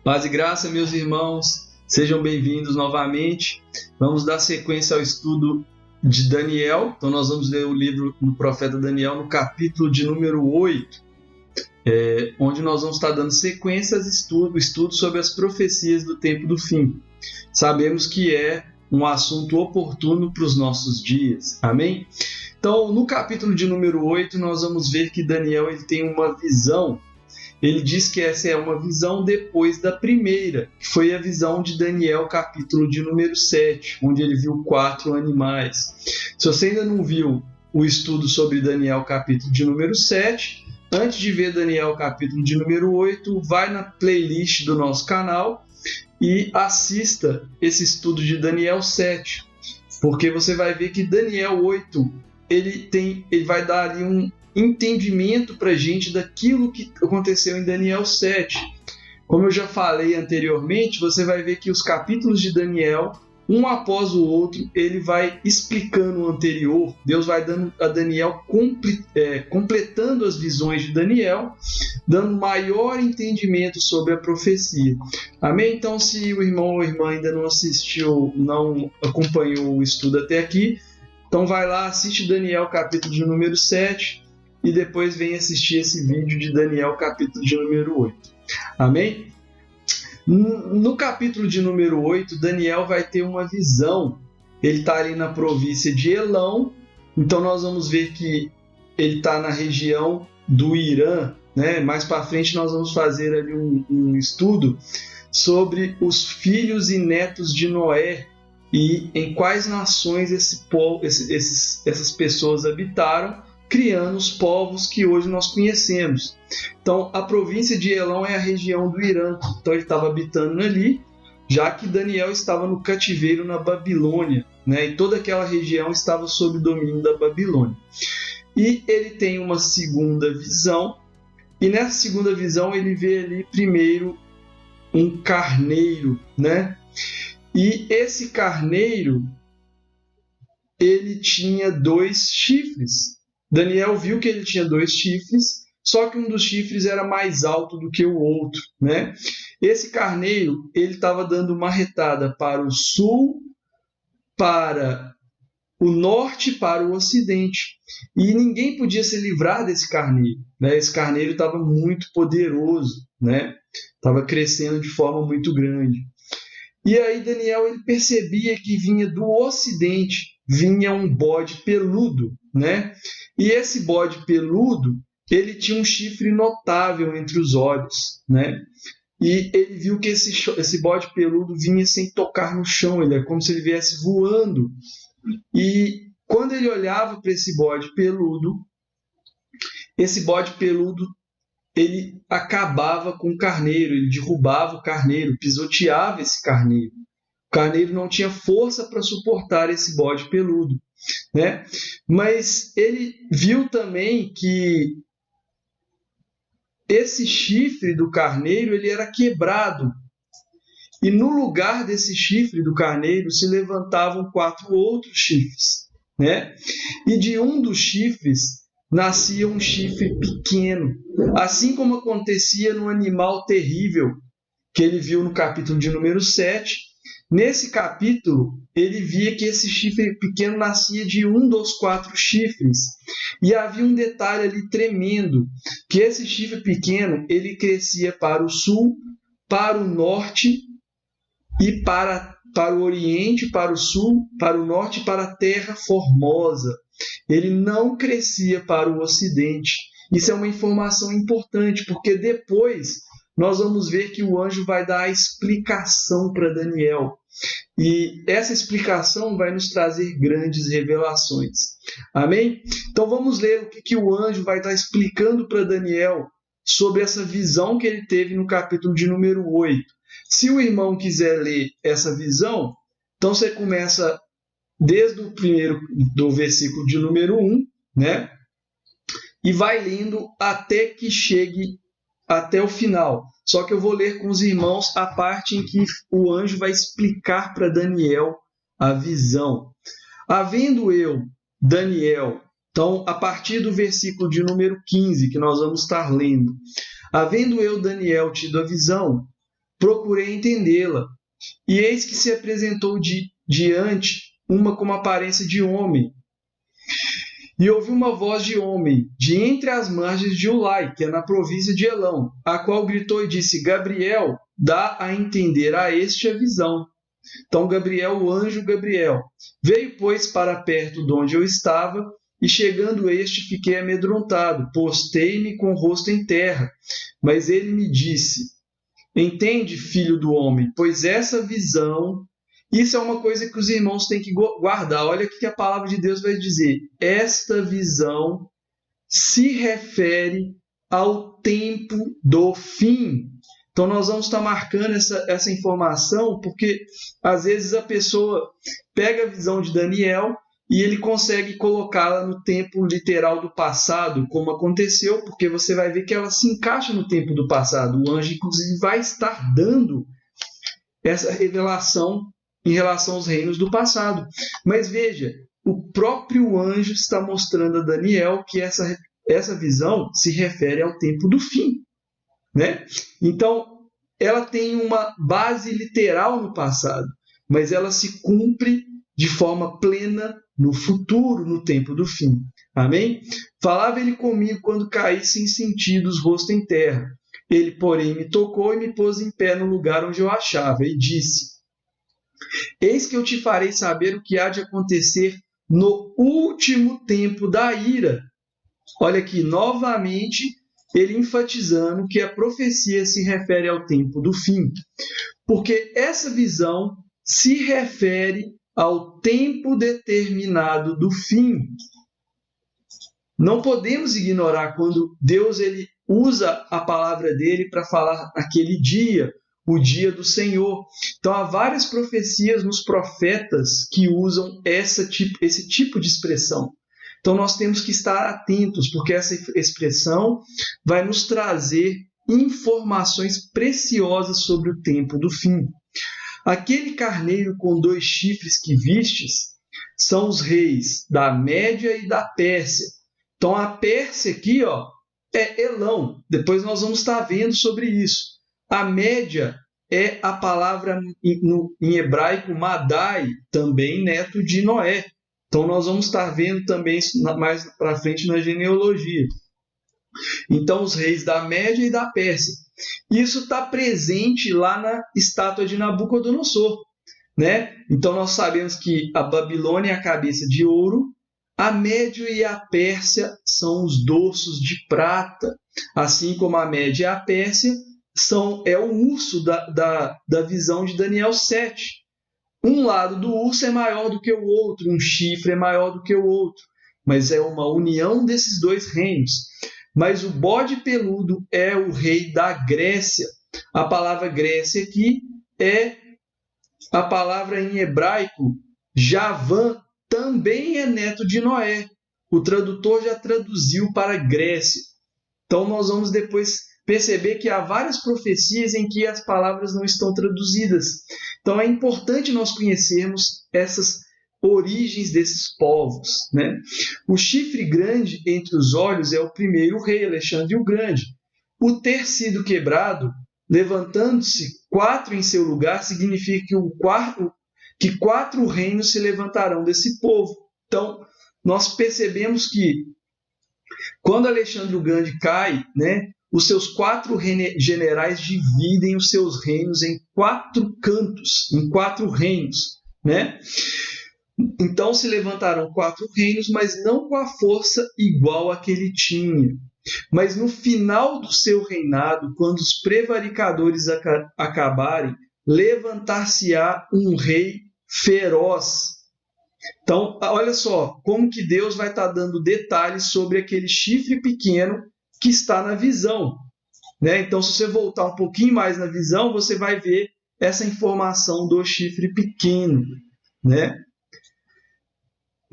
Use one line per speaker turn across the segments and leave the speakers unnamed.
Paz e graça, meus irmãos, sejam bem-vindos novamente. Vamos dar sequência ao estudo de Daniel. Então, nós vamos ler o livro do profeta Daniel no capítulo de número 8, onde nós vamos estar dando sequência aos estudos sobre as profecias do tempo do fim. Sabemos que é um assunto oportuno para os nossos dias. Amém? Então, no capítulo de número 8, nós vamos ver que Daniel ele tem uma visão. Ele diz que essa é uma visão depois da primeira, que foi a visão de Daniel, capítulo de número 7, onde ele viu 4 animais. Se você ainda não viu o estudo sobre Daniel, capítulo de número 7, antes de ver Daniel, capítulo de número 8, vai na playlist do nosso canal e assista esse estudo de Daniel 7, porque você vai ver que Daniel 8, ele vai dar ali um entendimento para a gente daquilo que aconteceu em Daniel 7. Como eu já falei anteriormente, você vai ver que os capítulos de Daniel, um após o outro, ele vai explicando o anterior. Deus vai dando a Daniel, completando as visões de Daniel, dando maior entendimento sobre a profecia. Amém? Então, se o irmão ou a irmã ainda não assistiu, não acompanhou o estudo até aqui, então vai lá, assiste Daniel capítulo de número 7, e depois vem assistir esse vídeo de Daniel, capítulo de número 8. Amém? No capítulo de número 8, Daniel vai ter uma visão. Ele está ali na província de Elão. Então nós vamos ver que ele está na região do Irã. Né? Mais para frente nós vamos fazer ali um estudo sobre os filhos e netos de Noé e em quais nações essas pessoas habitaram, criando os povos que hoje nós conhecemos. Então, a província de Elão é a região do Irã. Então, ele estava habitando ali, já que Daniel estava no cativeiro na Babilônia, né? E toda aquela região estava sob o domínio da Babilônia. E ele tem uma segunda visão, e nessa segunda visão ele vê ali primeiro um carneiro, né? E esse carneiro, ele tinha 2 chifres. Daniel viu que ele tinha 2 chifres, só que um dos chifres era mais alto do que o outro, né? Esse carneiro, ele estava dando uma retada para o sul, para o norte, para o ocidente. E ninguém podia se livrar desse carneiro, né? Esse carneiro estava muito poderoso, né? Estava crescendo de forma muito grande. E aí Daniel ele percebia que vinha do ocidente, vinha um bode peludo, né? E esse bode peludo, ele tinha um chifre notável entre os olhos, né? E ele viu que esse bode peludo vinha sem tocar no chão, ele é como se ele viesse voando. E quando ele olhava para esse bode peludo, ele acabava com o carneiro, ele derrubava o carneiro, pisoteava esse carneiro. O carneiro não tinha força para suportar esse bode peludo, né? Mas ele viu também que esse chifre do carneiro ele era quebrado. E no lugar desse chifre do carneiro se levantavam 4 outros chifres, né? E de um dos chifres nascia um chifre pequeno, assim como acontecia no animal terrível que ele viu no capítulo de número 7. Nesse capítulo, ele via que esse chifre pequeno nascia de um dos 4 chifres. E havia um detalhe ali tremendo, que esse chifre pequeno, ele crescia para o sul, para o norte e para o oriente, para o sul, para o norte e para a terra formosa. Ele não crescia para o ocidente. Isso é uma informação importante, porque depois nós vamos ver que o anjo vai dar a explicação para Daniel. E essa explicação vai nos trazer grandes revelações. Amém? Então vamos ler o que o anjo vai estar explicando para Daniel sobre essa visão que ele teve no capítulo de número 8. Se o irmão quiser ler essa visão, então você começa desde o primeiro do versículo de número 1, né? E vai lendo até que chegue até o final. Só que eu vou ler com os irmãos a parte em que o anjo vai explicar para Daniel a visão. Havendo eu, Daniel, então a partir do versículo de número 15, que nós vamos estar lendo. Havendo eu, Daniel, tido a visão, procurei entendê-la. E eis que se apresentou diante uma com aparência de homem. E ouvi uma voz de homem, de entre as margens de Ulai, que é na província de Elão, a qual gritou e disse: Gabriel, dá a entender a este a visão. Então Gabriel, o anjo Gabriel, veio, pois, para perto de onde eu estava, e chegando este, fiquei amedrontado, postei-me com o rosto em terra. Mas ele me disse: Entende, filho do homem, pois essa visão... Isso é uma coisa que os irmãos têm que guardar. Olha o que a palavra de Deus vai dizer. Esta visão se refere ao tempo do fim. Então, nós vamos estar marcando essa informação, porque às vezes a pessoa pega a visão de Daniel e ele consegue colocá-la no tempo literal do passado, como aconteceu, porque você vai ver que ela se encaixa no tempo do passado. O anjo, inclusive, vai estar dando essa revelação em relação aos reinos do passado. Mas veja, o próprio anjo está mostrando a Daniel que essa visão se refere ao tempo do fim, né? Então, ela tem uma base literal no passado, mas ela se cumpre de forma plena no futuro, no tempo do fim. Amém? Falava ele comigo quando caí sem sentidos, rosto em terra. Ele, porém, me tocou e me pôs em pé no lugar onde eu achava, e disse: Eis que eu te farei saber o que há de acontecer no último tempo da ira. Olha aqui, novamente, ele enfatizando que a profecia se refere ao tempo do fim. Porque essa visão se refere ao tempo determinado do fim. Não podemos ignorar quando Deus ele usa a palavra dele para falar naquele dia, o dia do Senhor. Então, há várias profecias nos profetas que usam esse tipo de expressão. Então, nós temos que estar atentos, porque essa expressão vai nos trazer informações preciosas sobre o tempo do fim. Aquele carneiro com 2 chifres que vistes são os reis da Média e da Pérsia. Então, a Pérsia aqui, é Elão. Depois nós vamos estar vendo sobre isso. A Média é a palavra em hebraico Madai, também neto de Noé. Então nós vamos estar vendo também isso mais para frente na genealogia. Então os reis da Média e da Pérsia. Isso está presente lá na estátua de Nabucodonosor, né? Então nós sabemos que a Babilônia é a cabeça de ouro, a Média e a Pérsia são os dorsos de prata, assim como a Média e a Pérsia é o urso da visão de Daniel 7. Um lado do urso é maior do que o outro, um chifre é maior do que o outro, mas é uma união desses 2 reinos. Mas o bode peludo é o rei da Grécia. A palavra Grécia aqui é a palavra em hebraico Javã, também é neto de Noé. O tradutor já traduziu para Grécia. Então nós vamos depois perceber que há várias profecias em que as palavras não estão traduzidas. Então é importante nós conhecermos essas origens desses povos, né? O chifre grande entre os olhos é o primeiro rei, Alexandre o Grande. O ter sido quebrado, levantando-se 4 em seu lugar, significa que 4 reinos se levantarão desse povo. Então, nós percebemos que quando Alexandre o Grande cai, né, os seus 4 generais dividem os seus reinos em 4 cantos, em 4 reinos, né? Então se levantaram 4 reinos, mas não com a força igual a que ele tinha. Mas no final do seu reinado, quando os prevaricadores acabarem, levantar-se-á um rei feroz. Então, olha só, como que Deus vai estar dando detalhes sobre aquele chifre pequeno que está na visão, né? Então, se você voltar um pouquinho mais na visão, você vai ver essa informação do chifre pequeno, né?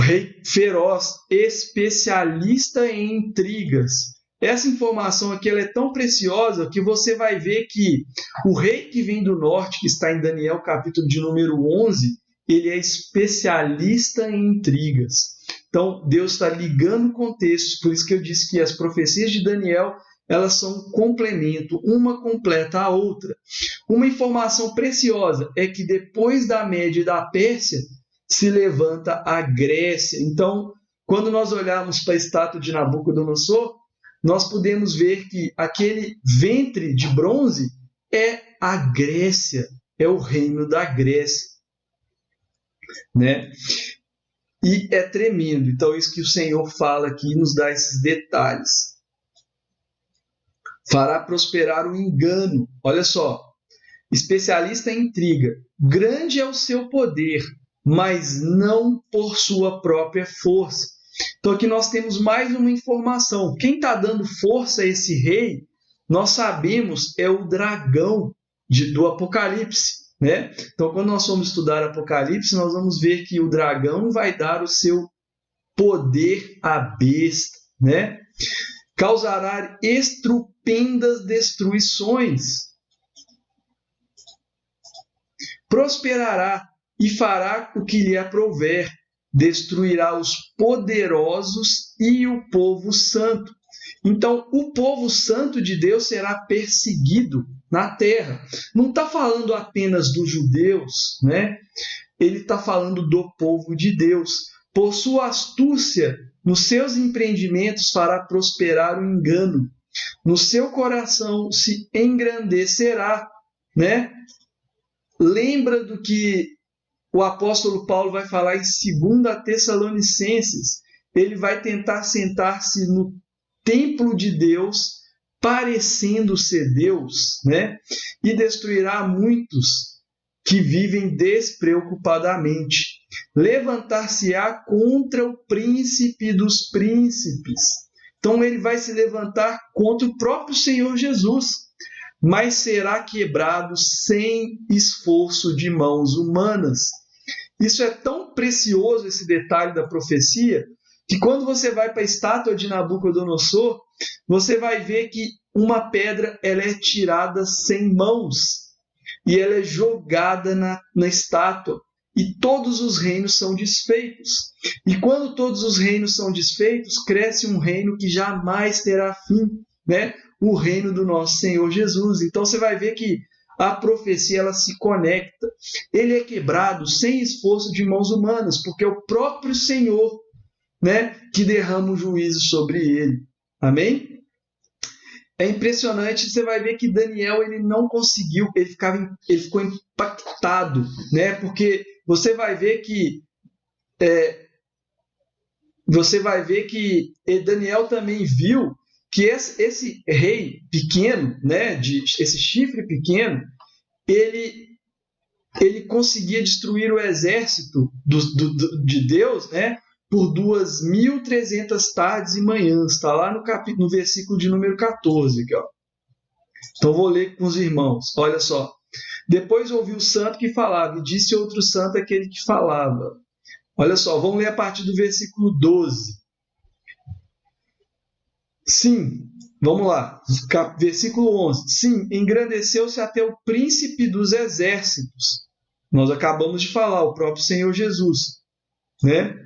Rei feroz, especialista em intrigas. Essa informação aqui ela é tão preciosa que você vai ver que o rei que vem do norte, que está em Daniel, capítulo de número 11, ele é especialista em intrigas. Então, Deus está ligando contextos, por isso que eu disse que as profecias de Daniel, elas são um complemento, uma completa a outra. Uma informação preciosa é que depois da Média e da Pérsia se levanta a Grécia. Então, quando nós olharmos para a estátua de Nabucodonosor, nós podemos ver que aquele ventre de bronze é a Grécia, é o reino da Grécia, né? E é tremendo. Então, isso que o Senhor fala aqui nos dá esses detalhes. Fará prosperar o engano. Olha só, especialista em intriga. Grande é o seu poder, mas não por sua própria força. Então aqui nós temos mais uma informação. Quem está dando força a esse rei, nós sabemos, é o dragão do Apocalipse, né? Então quando nós formos estudar Apocalipse, nós vamos ver que o dragão vai dar o seu poder à besta, né? Causará estupendas destruições. Prosperará e fará o que lhe aprouver. Destruirá os poderosos e o povo santo. Então, o povo santo de Deus será perseguido na terra. Não está falando apenas dos judeus, né? Ele está falando do povo de Deus. Por sua astúcia, nos seus empreendimentos fará prosperar o engano. No seu coração se engrandecerá, né? Lembra do que o apóstolo Paulo vai falar em 2 Tessalonicenses. Ele vai tentar sentar-se no templo de Deus, parecendo ser Deus, né? E destruirá muitos que vivem despreocupadamente. Levantar-se-á contra o príncipe dos príncipes. Então ele vai se levantar contra o próprio Senhor Jesus, mas será quebrado sem esforço de mãos humanas. Isso é tão precioso, esse detalhe da profecia, que quando você vai para a estátua de Nabucodonosor, você vai ver que uma pedra ela é tirada sem mãos e ela é jogada na estátua. E todos os reinos são desfeitos. E quando todos os reinos são desfeitos, cresce um reino que jamais terá fim, né? O reino do nosso Senhor Jesus. Então você vai ver que a profecia ela se conecta. Ele é quebrado sem esforço de mãos humanas, porque é o próprio Senhor, né, que derrama o juízo sobre ele. Amém? É impressionante, você vai ver que Daniel ele não conseguiu, ele ficou impactado, né? Porque você vai ver que Daniel também viu que esse rei pequeno, né, esse chifre pequeno, ele conseguia destruir o exército de Deus, né, por 2.300 tardes e manhãs. Está lá no versículo de número 14. Aqui, ó. Então vou ler com os irmãos. Olha só. Depois ouvi o santo que falava, e disse outro santo aquele que falava. Olha só, vamos ler a partir do versículo 12. Sim, vamos lá. Versículo 11. Sim, engrandeceu-se até o príncipe dos exércitos. Nós acabamos de falar, o próprio Senhor Jesus, né?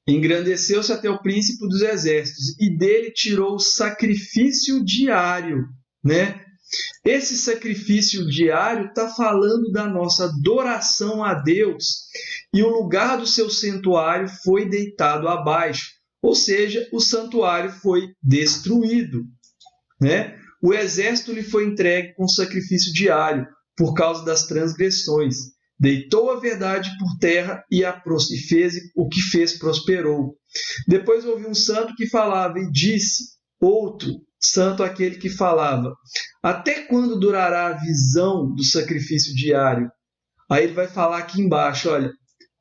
Engrandeceu-se até o príncipe dos exércitos, e dele tirou o sacrifício diário, né? Esse sacrifício diário está falando da nossa adoração a Deus, e o lugar do seu santuário foi deitado abaixo, ou seja, o santuário foi destruído, né? O exército lhe foi entregue com sacrifício diário, por causa das transgressões. Deitou a verdade por terra e fez o que fez prosperou. Depois ouvi um santo que falava e disse, outro santo aquele que falava, até quando durará a visão do sacrifício diário? Aí ele vai falar aqui embaixo, olha,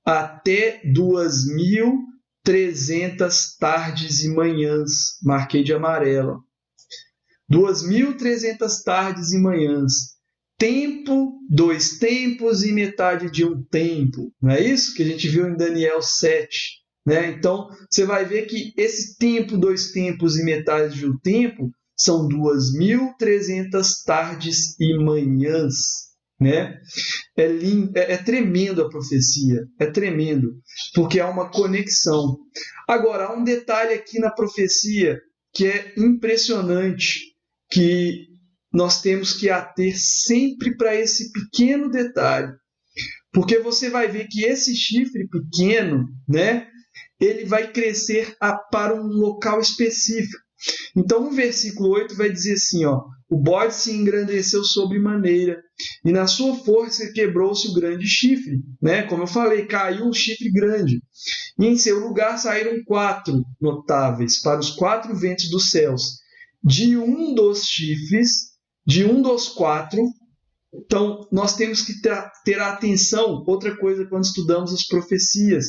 até 2.300 tardes e manhãs, marquei de amarelo. 2.300 tardes e manhãs. Tempo, 2 tempos e metade de um tempo. Não é isso que a gente viu em Daniel 7? Né? Então, você vai ver que esse tempo, 2 tempos e metade de um tempo, são 2.300 tardes e manhãs. Né? É lindo, é tremendo a profecia, é tremendo, porque há uma conexão. Agora, há um detalhe aqui na profecia que é impressionante, que nós temos que ater sempre para esse pequeno detalhe. Porque você vai ver que esse chifre pequeno, né, ele vai crescer para um local específico. Então, no versículo 8 vai dizer assim, ó, o bode se engrandeceu sobremaneira, e na sua força quebrou-se o grande chifre. Né? Como eu falei, caiu um chifre grande. E em seu lugar saíram 4 notáveis para os 4 ventos dos céus. De um dos chifres, de um dos 4, então nós temos que ter atenção, outra coisa quando estudamos as profecias,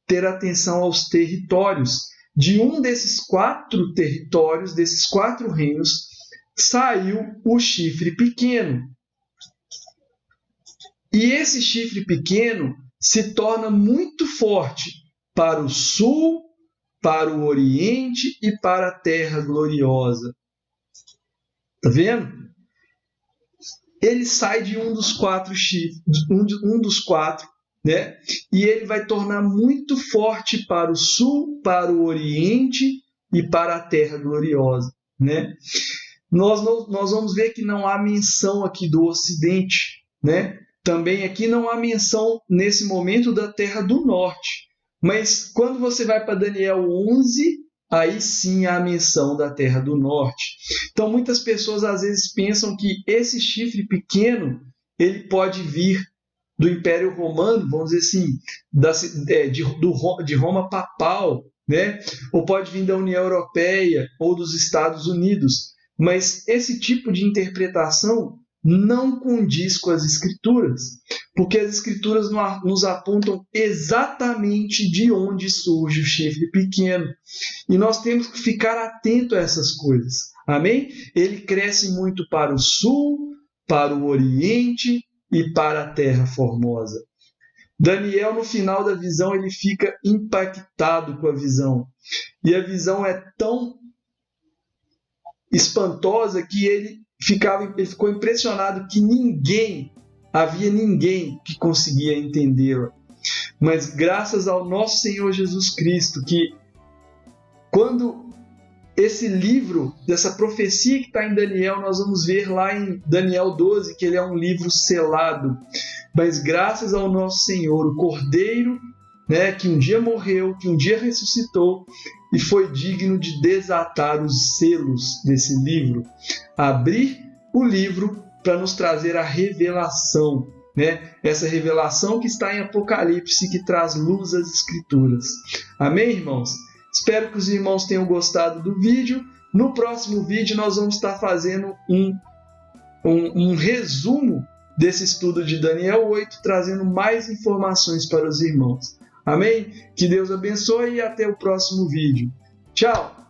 ter atenção aos territórios. De um desses 4 territórios, desses 4 reinos, saiu o chifre pequeno. E esse chifre pequeno se torna muito forte para o sul, para o oriente e para a terra gloriosa. Está vendo? Ele sai de um dos 4 chifres, um dos 4, né? E ele vai tornar muito forte para o sul, para o oriente e para a terra gloriosa, né? Nós vamos ver que não há menção aqui do ocidente, né? Também aqui não há menção nesse momento da terra do norte. Mas quando você vai para Daniel 11, aí sim há a menção da terra do norte. Então muitas pessoas às vezes pensam que esse chifre pequeno ele pode vir do Império Romano, vamos dizer assim, de Roma papal, né? Ou pode vir da União Europeia ou dos Estados Unidos. Mas esse tipo de interpretação não condiz com as Escrituras, porque as Escrituras nos apontam exatamente de onde surge o chifre pequeno. E nós temos que ficar atento a essas coisas. Amém? Ele cresce muito para o sul, para o oriente e para a terra formosa. Daniel, no final da visão, ele fica impactado com a visão. E a visão é tão espantosa que ele ficou impressionado que havia ninguém que conseguia entendê-la. Mas graças ao nosso Senhor Jesus Cristo, que quando esse livro, dessa profecia que está em Daniel, nós vamos ver lá em Daniel 12, que ele é um livro selado. Mas graças ao nosso Senhor, o Cordeiro, né, que um dia morreu, que um dia ressuscitou, e foi digno de desatar os selos desse livro, abrir o livro para nos trazer a revelação, né? Essa revelação que está em Apocalipse, que traz luz às Escrituras. Amém, irmãos? Espero que os irmãos tenham gostado do vídeo. No próximo vídeo nós vamos estar fazendo um resumo desse estudo de Daniel 8, trazendo mais informações para os irmãos. Amém? Que Deus abençoe e até o próximo vídeo. Tchau!